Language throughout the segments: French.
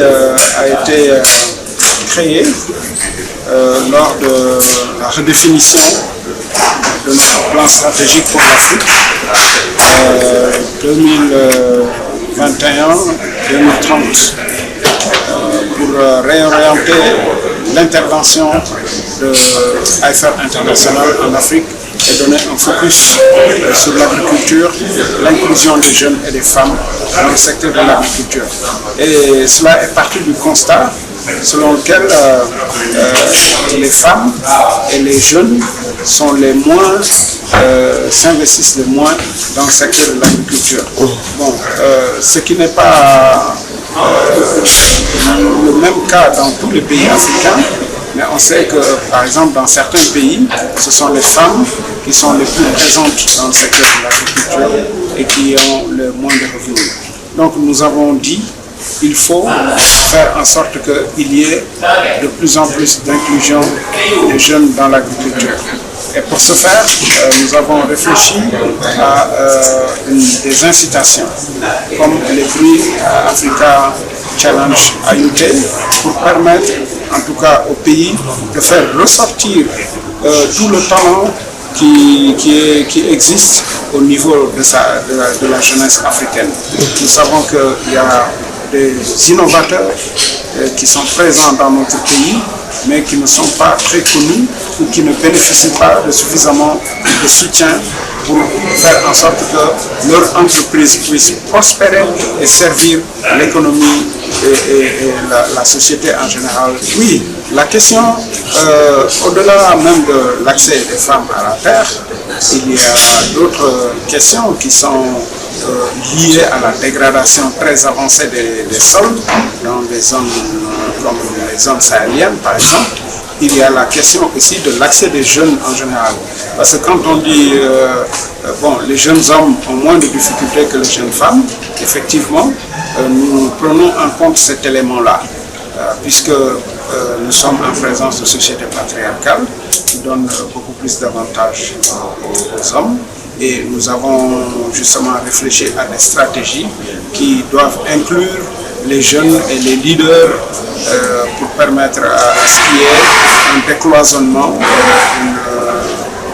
a été créé lors de la redéfinition de notre plan stratégique pour l'Afrique 2021-2030 pour réorienter l'intervention de IFR International en Afrique et donner un focus sur l'agriculture, l'inclusion des jeunes et des femmes dans le secteur de l'agriculture. Et cela est parti du constat selon lequel les femmes et les jeunes sont les moins, s'investissent le moins dans le secteur de l'agriculture. Bon, ce qui n'est pas le même cas dans tous les pays africains, mais on sait que, par exemple, dans certains pays, ce sont les femmes qui sont les plus présentes dans le secteur de l'agriculture et qui ont le moins de revenus. Donc nous avons dit qu'il faut faire en sorte qu'il y ait de plus en plus d'inclusion des jeunes dans l'agriculture. Et pour ce faire, nous avons réfléchi à des incitations, comme les prix Africa Challenge AUT, pour permettre, en tout cas au pays, de faire ressortir tout le talent qui existe au niveau de la jeunesse africaine. Nous savons qu'il y a des innovateurs qui sont présents dans notre pays, mais qui ne sont pas très connus ou qui ne bénéficient pas de suffisamment de soutien pour faire en sorte que leur entreprise puisse prospérer et servir l'économie et la société en général. Oui, la question, au-delà même de l'accès des femmes à la terre, il y a d'autres questions qui sont liées à la dégradation très avancée des sols dans des zones comme les zones sahéliennes par exemple. Il y a la question aussi de l'accès des jeunes en général. Parce que quand on dit bon, les jeunes hommes ont moins de difficultés que les jeunes femmes, effectivement, nous prenons en compte cet élément-là, puisque nous sommes en présence de sociétés patriarcales qui donnent beaucoup plus d'avantages aux hommes. Et nous avons justement réfléchi à des stratégies qui doivent inclure les jeunes et les leaders pour permettre à ce qu'il y ait un décloisonnement,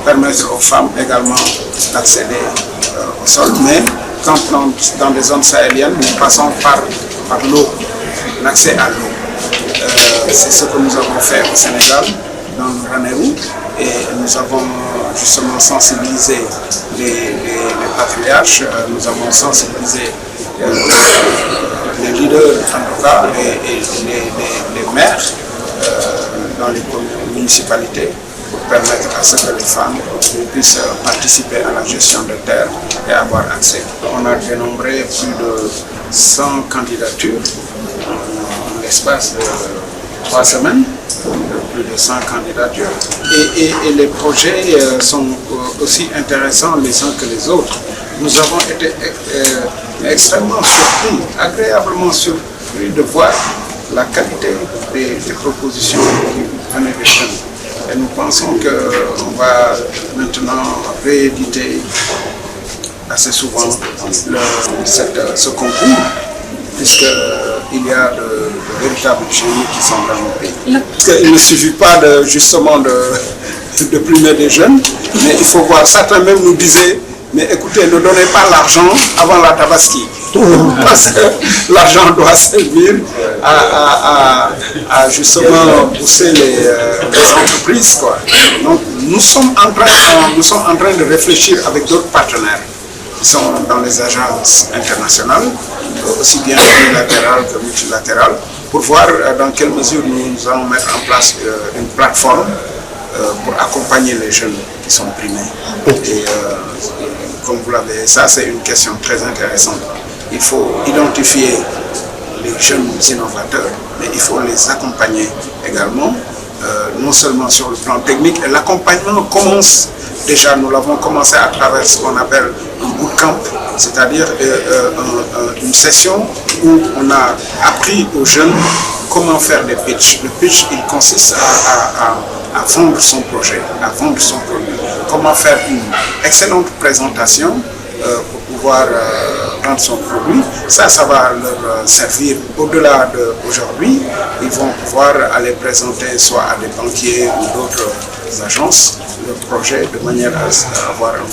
permettre aux femmes également d'accéder au sol. Mais quand dans des zones sahéliennes, nous passons par l'eau, l'accès à l'eau. C'est ce que nous avons fait au Sénégal, dans le Ranérou, et nous avons justement sensibilisé les patriarches, nous avons sensibilisé les leaders en tout cas et les maires dans les municipalités pour permettre à ce que les femmes puissent participer à la gestion de terres et avoir accès. On a dénombré plus de 100 candidatures en l'espace de 3 semaines, plus de 100 candidatures. Et les projets sont aussi intéressants les uns que les autres. Nous avons été extrêmement surpris, agréablement surpris de voir la qualité des propositions qui venaient des jeunes. Et nous pensons qu'on va maintenant rééditer assez souvent ce concours, puisqu'il y a de véritables génies qui sont dans nos pays. Parce qu'il ne suffit pas justement de primer des jeunes, mais il faut voir, certains même nous disaient, mais écoutez, ne donnez pas l'argent avant la Tabaski, parce que l'argent doit servir à justement pousser les entreprises, quoi. Donc nous sommes en train de réfléchir avec d'autres partenaires qui sont dans les agences internationales, aussi bien unilatérales que multilatérales, pour voir dans quelle mesure nous allons mettre en place une plateforme pour accompagner les jeunes qui sont primés. Et comme vous l'avez, ça c'est une question très intéressante. Il faut identifier les jeunes innovateurs, mais il faut les accompagner également, non seulement sur le plan technique. Et l'accompagnement commence déjà, nous l'avons commencé à travers ce qu'on appelle un bootcamp, c'est-à-dire une session où on a appris aux jeunes comment faire des pitchs. Le pitch, il consiste à vendre son projet, à vendre son produit. Comment faire une excellente présentation pour pouvoir vendre son produit. Ça va leur servir au-delà d'aujourd'hui. Ils vont pouvoir aller présenter soit à des banquiers ou d'autres agences le projet de manière à avoir un